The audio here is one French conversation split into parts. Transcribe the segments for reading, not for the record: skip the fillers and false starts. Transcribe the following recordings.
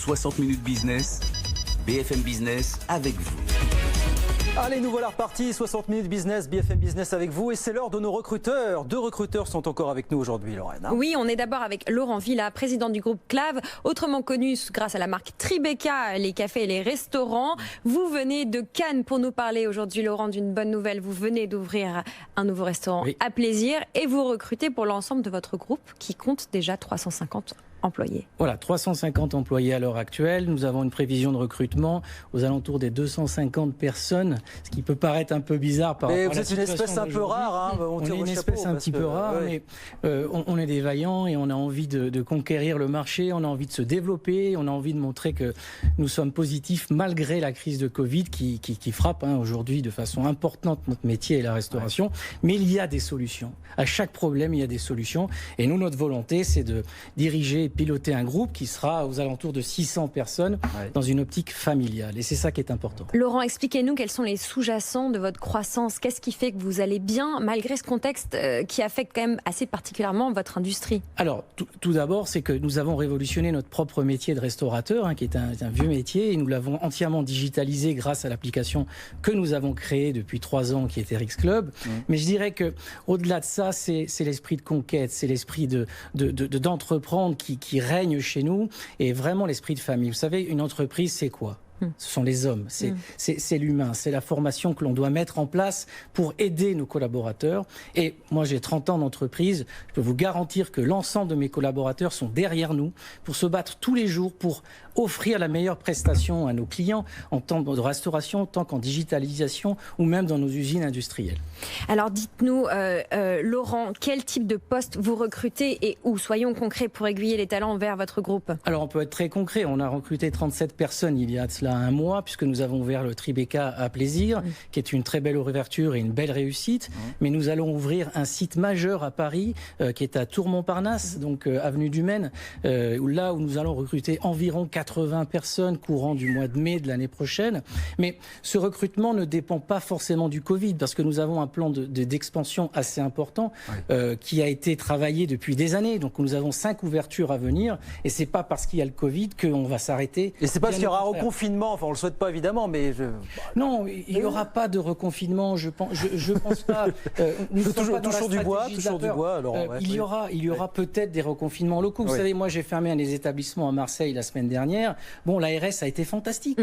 60 minutes business, BFM Business avec vous. Allez, nous voilà repartis, 60 minutes business, BFM Business avec vous. Et c'est l'heure de nos recruteurs. 2 recruteurs sont encore avec nous aujourd'hui, Lorraine. Oui, on est d'abord avec Laurent Villa, président du groupe Clave, autrement connu grâce à la marque Tribeca, les cafés et les restaurants. Vous venez de Cannes pour nous parler aujourd'hui, Laurent, d'une bonne nouvelle. Vous venez d'ouvrir un nouveau restaurant à plaisir et vous recrutez pour l'ensemble de votre groupe qui compte déjà 350 employés. Voilà, 350 employés à l'heure actuelle. Nous avons une prévision de recrutement aux alentours des 250 personnes, ce qui peut paraître un peu bizarre par rapport à la situation. Vous êtes une espèce un peu rare. On est une espèce un petit peu rare, mais on est des vaillants et on a envie de conquérir le marché, on a envie de se développer, on a envie de montrer que nous sommes positifs malgré la crise de Covid qui frappe aujourd'hui de façon importante notre métier et la restauration. Mais il y a des solutions. À chaque problème, il y a des solutions. Et nous, notre volonté, c'est de diriger piloter un groupe qui sera aux alentours de 600 personnes dans une optique familiale. Et c'est ça qui est important. Laurent, expliquez-nous quels sont les sous-jacents de votre croissance. Qu'est-ce qui fait que vous allez bien malgré ce contexte qui affecte quand même assez particulièrement votre industrie? Alors, tout d'abord, c'est que nous avons révolutionné notre propre métier de restaurateur, qui est un vieux métier, et nous l'avons entièrement digitalisé grâce à l'application que nous avons créée depuis 3 ans, qui est RX Club. Mais je dirais que au-delà de ça, c'est l'esprit de conquête, c'est l'esprit d'entreprendre qui règne chez nous, et vraiment l'esprit de famille. Vous savez, une entreprise, c'est quoi ? Ce sont les hommes, c'est l'humain, c'est la formation que l'on doit mettre en place pour aider nos collaborateurs. Et moi, j'ai 30 ans d'entreprise, je peux vous garantir que l'ensemble de mes collaborateurs sont derrière nous pour se battre tous les jours pour offrir la meilleure prestation à nos clients en tant de restauration, tant qu'en digitalisation ou même dans nos usines industrielles. Alors dites-nous, Laurent, quel type de poste vous recrutez et où? Soyons concrets pour aiguiller les talents vers votre groupe. Alors on peut être très concret, on a recruté 37 personnes il y a de cela un mois, puisque nous avons ouvert le Tribeca à Plaisir, qui est une très belle ouverture et une belle réussite. Mais nous allons ouvrir un site majeur à Paris, qui est à Tour-Montparnasse, donc avenue du Maine, là où nous allons recruter environ 80 personnes courant du mois de mai de l'année prochaine. Mais ce recrutement ne dépend pas forcément du Covid, parce que nous avons un plan d'expansion assez important qui a été travaillé depuis des années. Donc nous avons 5 ouvertures à venir, et c'est pas parce qu'il y a le Covid qu'on va s'arrêter. Et c'est pas parce qu'il y aura un reconfinement, enfin on le souhaite pas évidemment, mais non, il n'y aura pas de reconfinement, je pense pas. Toujours du bois, Laurent. Il y aura peut-être des reconfinements locaux. Vous savez, moi j'ai fermé un des établissements à Marseille la semaine dernière. Bon, l'ARS a été fantastique.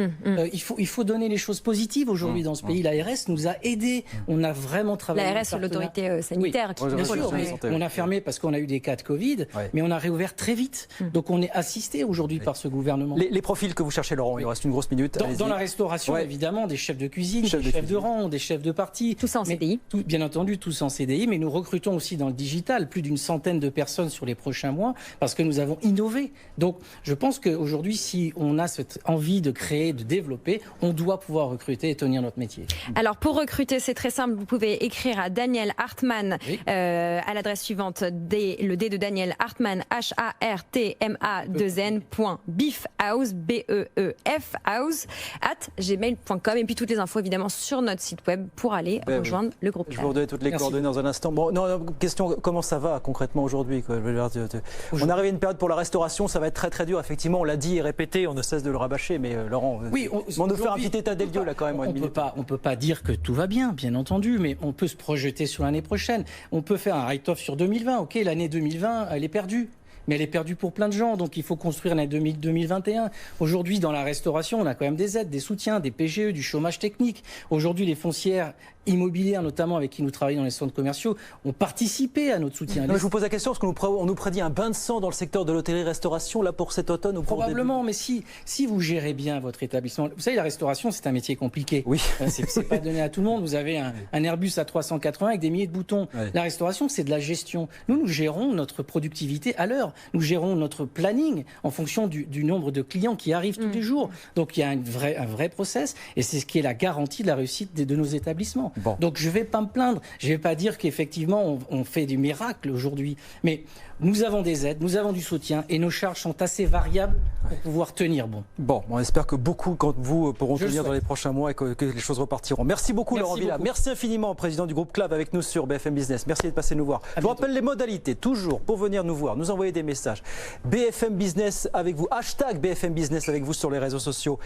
Il faut donner les choses positives aujourd'hui dans ce pays. L'ARS nous a aidés. On a vraiment travaillé. L'ARS, l'autorité sanitaire. Bien sûr, on a fermé parce qu'on a eu des cas de Covid, mais on a réouvert très vite. Donc on est assisté aujourd'hui par ce gouvernement. Les profils que vous cherchez, Laurent, il reste une grosse minute. Dans la restauration, évidemment, des chefs de cuisine, des chefs de rang, des chefs de partie. Tout ça en CDI. Bien entendu, tous en CDI, mais nous recrutons aussi dans le digital plus d'une centaine de personnes sur les prochains mois parce que nous avons innové. Donc je pense qu'aujourd'hui, si on a cette envie de créer, de développer, on doit pouvoir recruter et tenir notre métier. Alors pour recruter, c'est très simple. Vous pouvez écrire à Daniel Hartmann à l'adresse suivante, le D de Daniel Hartmann, HARTMA2N.beefhouse, BEEF house @gmail.com, et puis toutes les infos évidemment sur notre site web pour aller rejoindre le groupe. Je vais vous donner toutes les coordonnées dans un instant. Bon, question, comment ça va concrètement aujourd'hui? On arrive à une période pour la restauration, ça va être très très dur. Effectivement, on l'a dit et répété, on ne cesse de le rabâcher, mais Laurent, on nous faire un petit état des lieux là quand même. On peut pas dire que tout va bien entendu, mais on peut se projeter sur l'année prochaine. On peut faire un write-off sur 2020. Ok, l'année 2020, elle est perdue. Mais elle est perdue pour plein de gens, donc il faut construire l'année 2021. Aujourd'hui, dans la restauration, on a quand même des aides, des soutiens, des PGE, du chômage technique. Aujourd'hui, les foncières immobilières, notamment avec qui nous travaillons dans les centres commerciaux, ont participé à notre soutien. Je vous pose la question, parce qu'on nous prédit un bain de sang dans le secteur de l'hôtellerie-restauration, là, pour cet automne. Probablement, mais si vous gérez bien votre établissement... Vous savez, la restauration, c'est un métier compliqué. Oui. C'est pas donné à tout le monde. Vous avez un Airbus à 380 avec des milliers de boutons. La restauration, c'est de la gestion. Nous gérons notre productivité à l'heure. Nous gérons notre planning en fonction du nombre de clients qui arrivent tous les jours. Donc, il y a un vrai process, et c'est ce qui est la garantie de la réussite de nos établissements. Donc je ne vais pas me plaindre, je ne vais pas dire qu'effectivement on fait des miracles aujourd'hui, mais nous avons des aides, nous avons du soutien, et nos charges sont assez variables pour pouvoir tenir bon. Bon, on espère que beaucoup d'entre vous pourront tenir dans les prochains mois et que les choses repartiront. Merci beaucoup Laurent Villa. Merci infiniment, président du groupe CLAV avec nous sur BFM Business. Merci d'être passé nous voir. Je vous rappelle les modalités, toujours pour venir nous voir, nous envoyer des messages. BFM Business avec vous, hashtag BFM Business avec vous sur les réseaux sociaux.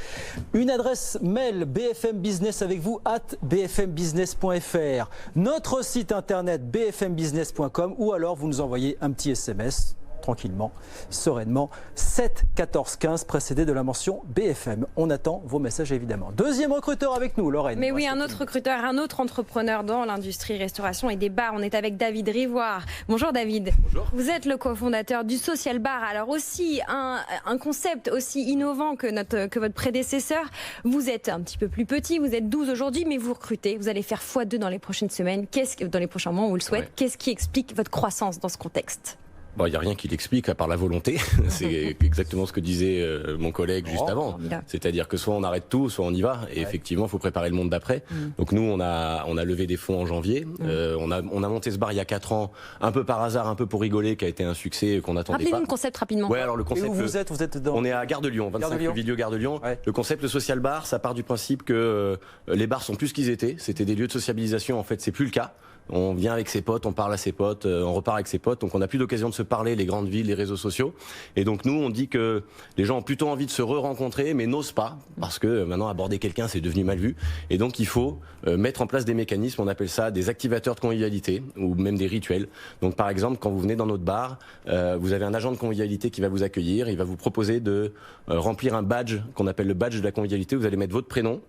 Une adresse mail bfmbusiness avec vous @bfmbusiness.fr. Notre site internet bfmbusiness.com ou alors vous nous envoyez un petit SMS. Tranquillement, sereinement, 7 14 15 précédé de la mention BFM. On attend vos messages évidemment. Deuxième recruteur avec nous, Lorraine. Mais oui, un autre recruteur, un autre entrepreneur dans l'industrie restauration et des bars. On est avec David Rivoire. Bonjour David. Bonjour. Vous êtes le cofondateur du Social Bar. Alors aussi un concept aussi innovant que votre prédécesseur. Vous êtes un petit peu plus petit, vous êtes 12 aujourd'hui, mais vous recrutez. Vous allez faire x2 dans les prochaines semaines. Dans les prochains mois, on vous le souhaite. Ouais. Qu'est-ce qui explique votre croissance dans ce contexte ? Bon, il n'y a rien qui l'explique à part la volonté. C'est exactement ce que disait mon collègue juste avant. C'est-à-dire que soit on arrête tout, soit on y va. Et effectivement, il faut préparer le monde d'après. Donc nous, on a levé des fonds en janvier. On a monté ce bar il y a 4 ans, un peu par hasard, un peu pour rigoler, qui a été un succès qu'on attendait pas. Rappelez-nous le concept rapidement. Ouais, alors le concept. Et où vous êtes dans... On est à Gare de Lyon, 25 rue Villedieu, Gare de Lyon. Ouais. Le concept social bar, ça part du principe que les bars sont plus ce qu'ils étaient. C'était des lieux de sociabilisation. En fait, c'est plus le cas. On vient avec ses potes, on parle à ses potes, on repart avec ses potes, donc on n'a plus d'occasion de se parler, les grandes villes, les réseaux sociaux. Et donc nous, on dit que les gens ont plutôt envie de se re-rencontrer, mais n'osent pas, parce que maintenant aborder quelqu'un, c'est devenu mal vu. Et donc il faut mettre en place des mécanismes, on appelle ça des activateurs de convivialité, ou même des rituels. Donc par exemple, quand vous venez dans notre bar, vous avez un agent de convivialité qui va vous accueillir, il va vous proposer de remplir un badge, qu'on appelle le badge de la convivialité, vous allez mettre votre prénom.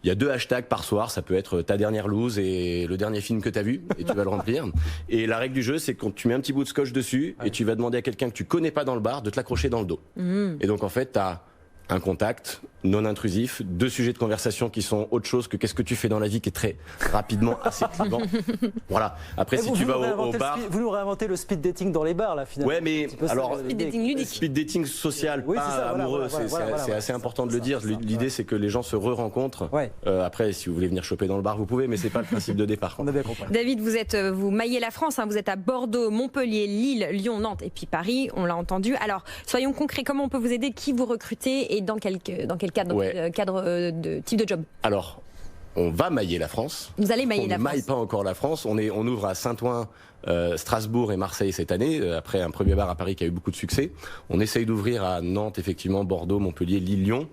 Il y a 2 hashtags par soir, ça peut être ta dernière loose et le dernier film que tu as vu, et tu vas le remplir. Et la règle du jeu, c'est quand tu mets un petit bout de scotch dessus, et tu vas demander à quelqu'un que tu connais pas dans le bar de te l'accrocher dans le dos. Et donc en fait, tu as un contact non intrusif, 2 sujets de conversation qui sont autre chose que qu'est-ce que tu fais dans la vie, qui est très rapidement assez clivant. Voilà. Après, si tu vas au bar... Vous nous réinventez le speed dating dans les bars, là, finalement. Ouais, mais alors... Speed dating ludique. Speed dating social, oui, pas ça, amoureux, c'est assez important de le dire. L'idée, c'est que les gens se re-rencontrent. Ouais. Après, si vous voulez venir choper dans le bar, vous pouvez, mais c'est pas le principe de départ. On a bien compris. David, vous maillez la France, hein, vous êtes à Bordeaux, Montpellier, Lille, Lyon, Nantes et puis Paris, on l'a entendu. Alors, soyons concrets, comment on peut vous aider, qui vous recrutez et dans quel cadre, de type de job? Alors, on va mailler la France. Vous allez mailler la France. On ne maille pas encore la France. On ouvre à Saint-Ouen, Strasbourg et Marseille cette année, après un premier bar à Paris qui a eu beaucoup de succès. On essaye d'ouvrir à Nantes, effectivement, Bordeaux, Montpellier, Lille, Lyon.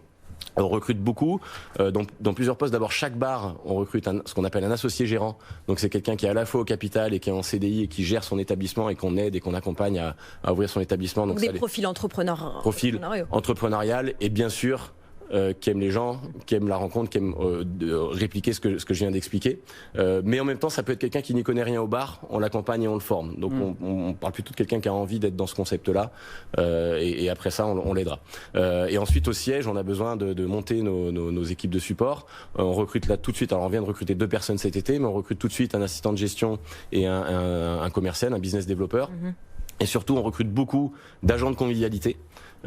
On recrute beaucoup, dans plusieurs postes. D'abord, chaque bar, on recrute ce qu'on appelle un associé gérant. Donc c'est quelqu'un qui est à la fois au capital et qui est en CDI et qui gère son établissement et qu'on aide et qu'on accompagne à ouvrir son établissement. Donc des profils entrepreneurial et bien sûr qui aiment les gens, qui aiment la rencontre, qui aiment répliquer ce que je viens d'expliquer. Mais en même temps, ça peut être quelqu'un qui n'y connaît rien au bar, on l'accompagne et on le forme. Donc on parle plutôt de quelqu'un qui a envie d'être dans ce concept-là. Et après ça, on l'aidera. Et ensuite, au siège, on a besoin de monter nos équipes de support. On recrute là tout de suite, alors on vient de recruter 2 personnes cet été, mais on recrute tout de suite un assistant de gestion et un commercial, un business développeur. Et surtout, on recrute beaucoup d'agents de convivialité.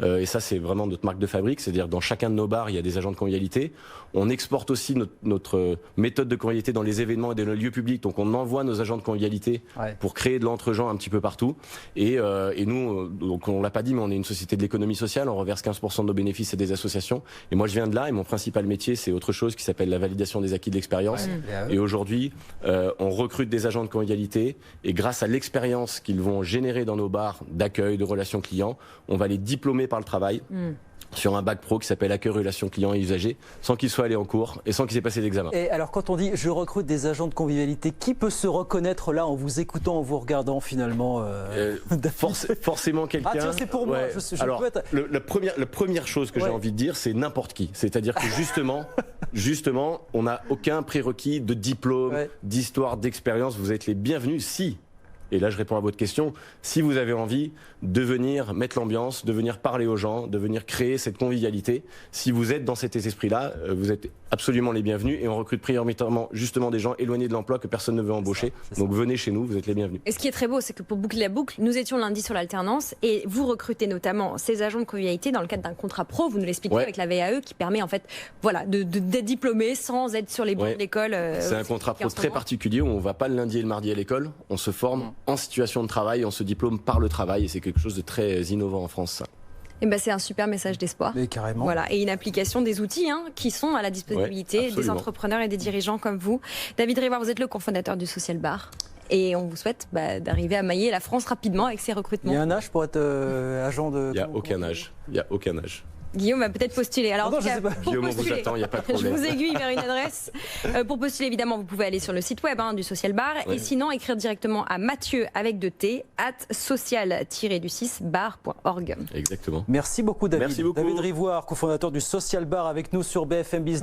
Et ça, c'est vraiment notre marque de fabrique. C'est-à-dire, dans chacun de nos bars, il y a des agents de convivialité. On exporte aussi notre méthode de convivialité dans les événements et dans les lieux publics. Donc, on envoie nos agents de convivialité pour créer de l'entre-gens un petit peu partout. Et nous, donc on l'a pas dit, mais on est une société de l'économie sociale. On reverse 15% de nos bénéfices à des associations. Et moi, je viens de là. Et mon principal métier, c'est autre chose qui s'appelle la validation des acquis de l'expérience. Et aujourd'hui, on recrute des agents de convivialité. Et grâce à l'expérience qu'ils vont générer dans nos bars d'accueil, de relations clients, on va les diplômer par le travail sur un bac pro qui s'appelle accueil, relations clients et usagers, sans qu'ils soient allés en cours et sans qu'ils aient passé d'examen. Et alors quand on dit je recrute des agents de convivialité, qui peut se reconnaître là en vous écoutant, en vous regardant finalement forcément quelqu'un. Ah tiens, c'est pour moi. Alors, peux être... la première chose que j'ai envie de dire, c'est n'importe qui. C'est-à-dire que justement, on n'a aucun prérequis de diplôme, d'histoire, d'expérience. Vous êtes les bienvenus si... Et là, je réponds à votre question. Si vous avez envie de venir mettre l'ambiance, de venir parler aux gens, de venir créer cette convivialité, si vous êtes dans cet esprit-là, vous êtes absolument les bienvenus. Et on recrute prioritairement justement des gens éloignés de l'emploi que personne ne veut embaucher. Donc venez chez nous, vous êtes les bienvenus. Et ce qui est très beau, c'est que pour boucler la boucle, nous étions lundi sur l'alternance et vous recrutez notamment ces agents de convivialité dans le cadre d'un contrat pro, vous nous l'expliquez avec la VAE, qui permet en fait d'être diplômé sans être sur les bancs de l'école. C'est un contrat pro très particulier où on ne va pas le lundi et le mardi à l'école, on se forme en situation de travail, on se diplôme par le travail et c'est quelque chose de très innovant en France. Ça. Et ben c'est un super message d'espoir. Mais carrément. Voilà, et une application, des outils qui sont à la disponibilité des entrepreneurs et des dirigeants comme vous. David Rivoire, vous êtes le cofondateur du Social Bar. Et on vous souhaite d'arriver à mailler la France rapidement avec ces recrutements. Il y a un âge pour être agent de... Il n'y a aucun âge. Il n'y a aucun âge. Guillaume va peut-être postuler. Alors, non, en tout cas, Guillaume, on vous attend, il n'y a pas de problème. Je vous aiguille vers une adresse. Pour postuler, évidemment, vous pouvez aller sur le site web du Social Bar. Et sinon, écrire directement à Mathieu avec 2 T, @social-du6bar.org. Exactement. Merci beaucoup, David. Merci beaucoup. David Rivoire, cofondateur du Social Bar avec nous sur BFM Business.